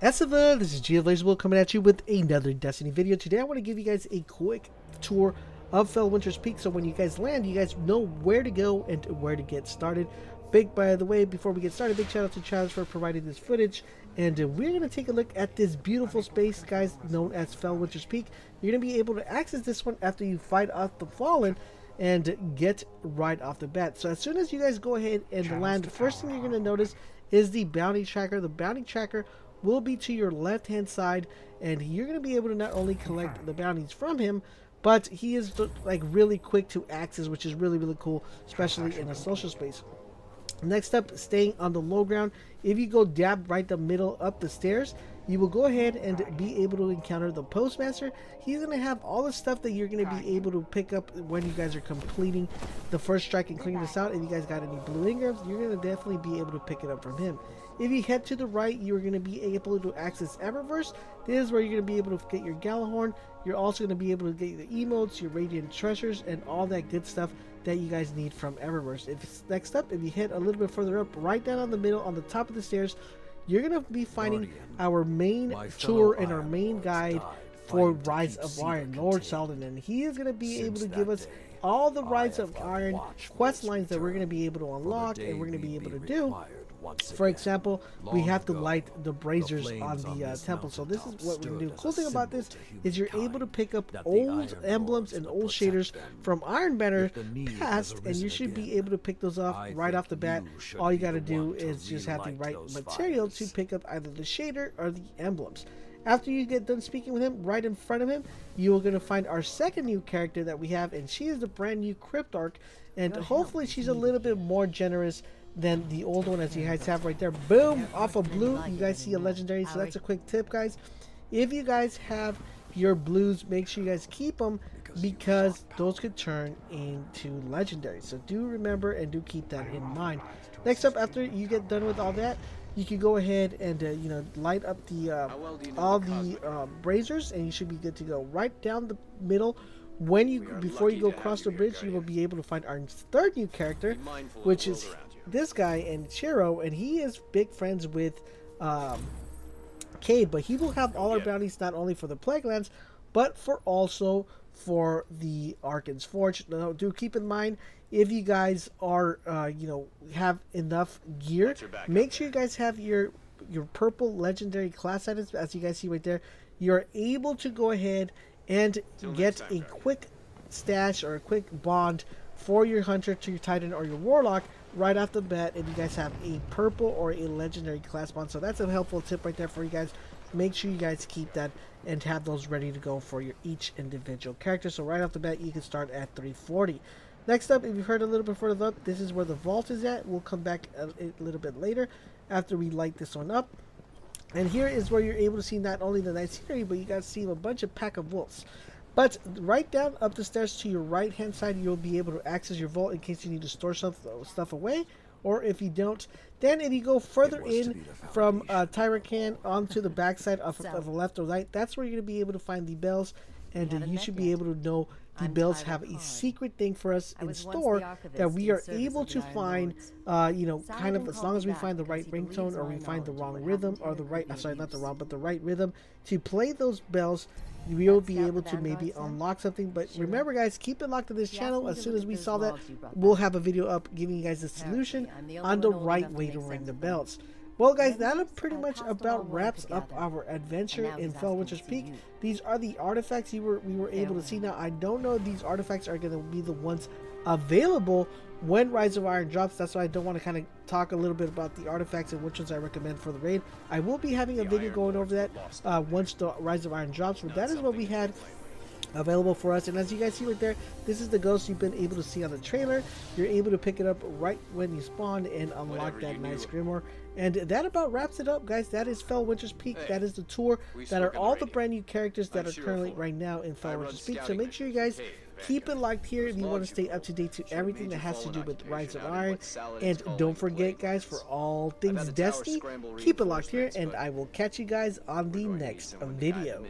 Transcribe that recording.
Eververse, this is GRIMOIRE coming at you with another Destiny video. Today I want to give you guys a quick tour of Felwinter's Peak, so when you guys land, you guys know where to go and where to get started. By the way, before we get started, big shout out to Challenge for providing this footage. And we're going to take a look at this beautiful space, guys, known as Felwinter's Peak. You're going to be able to access this one after you fight off the Fallen and get right off the bat. So as soon as you guys go ahead and land, the first thing you're going to notice is the bounty tracker. The bounty tracker will be to your left hand side, and you're going to be able to not only collect the bounties from him, but he is like really quick to access, which is really cool, especially in a social space. Next up, staying on the low ground, if you go dab right the middle up the stairs, you will go ahead and be able to encounter the Postmaster. He's going to have all the stuff that you're going to be able to pick up when you guys are completing the first strike and clearing this out. If you guys got any blue ingrams, you're going to definitely be able to pick it up from him. If you head to the right, you're going to be able to access Eververse. This is where you're going to be able to get your Gallahorn. You're also going to be able to get the emotes, your Radiant Treasures, and all that good stuff that you guys need from Eververse. Next up, if you head a little bit further up, right down on the middle, on the top of the stairs, you're going to be finding our main tour and our main guide for Rise of Iron, Lord Selden, and he is going to be able to give us all the Rise of Iron quest lines that we're going to be able to unlock and we're going to be able to do. For example, we have to light the braziers on the temple. So this is what we're going to do. Cool thing about this is you're able to pick up old emblems and old shaders from Iron Banner past, and you should be able to pick those off right off the bat. All you got to do is just have the right material to pick up either the shader or the emblems. After you get done speaking with him, right in front of him, you are going to find our second new character that we have, and she is the brand new Crypt Arc, and hopefully she's a little bit more generous than the old one, as you guys have right there. Boom, off of blue, you guys see a legendary. So that's a quick tip, guys. If you guys have your blues, make sure you guys keep them, because those could turn into legendary. So do remember and do keep that in mind. Next up, after you get done with all that, you can go ahead and you know, light up the all the braziers, and you should be good to go. Right down the middle, before you go across the bridge, you will be able to find our third new character, which is this guy, and Chiro, and he is big friends with Cade, but he will have all our bounties not only for the Plague Lands, but also for the Arcan's Forge. Now, do keep in mind, if you guys are you know, have enough gear, make sure you guys have your purple legendary class items. As you guys see right there, you're able to go ahead and get a quick stash or a quick bond for your hunter to your titan or your warlock right off the bat if you guys have a purple or a legendary class bond. So that's a helpful tip right there for you guys. Make sure you guys keep that and have those ready to go for your each individual character. So right off the bat, you can start at 340. Next up, if you've heard a little bit further up, this is where the vault is at. We'll come back a little bit later after we light this one up. And here is where you're able to see not only the nice scenery, but you guys see a bunch of pack of wolves. But right down up the stairs to your right hand side, you'll be able to access your vault in case you need to store stuff away, or if you don't, then if you go further in from Tyrakan onto the backside of the left or right, that's where you're going to be able to find the bells, and you should be able to know the bells have a secret thing for us in store that we are able to find, you know, kind of as long as we find the right ringtone, or we find the wrong rhythm, or the right, sorry, not the wrong, but the right rhythm to play those bells, we will be able to maybe unlock something. But remember, guys, keep it locked to this channel. As soon as we solve that, we'll have a video up giving you guys the solution on the right way to ring the bells. Well, guys, that pretty much about wraps up our adventure in Felwinter's Peak. These are the artifacts we were able to see. Now, I don't know if these artifacts are going to be the ones available when Rise of Iron drops. That's why I don't want to kind of talk a little bit about the artifacts and which ones I recommend for the raid. I will be having a video going over that once the Rise of Iron drops, but that is what we had available for us. And as you guys see right there, this is the ghost you've been able to see on the trailer. You're able to pick it up right when you spawn and unlock that nice grimoire. And that about wraps it up, guys. That is Felwinter's Peak. That is the tour. That are all the brand new characters that are currently right now in Felwinter's Peak. So make sure you guys keep it locked here if you want to stay up to date to everything that has to do with Rise of Iron. And don't forget, guys, for all things Destiny, keep it locked here, and I will catch you guys on the next video.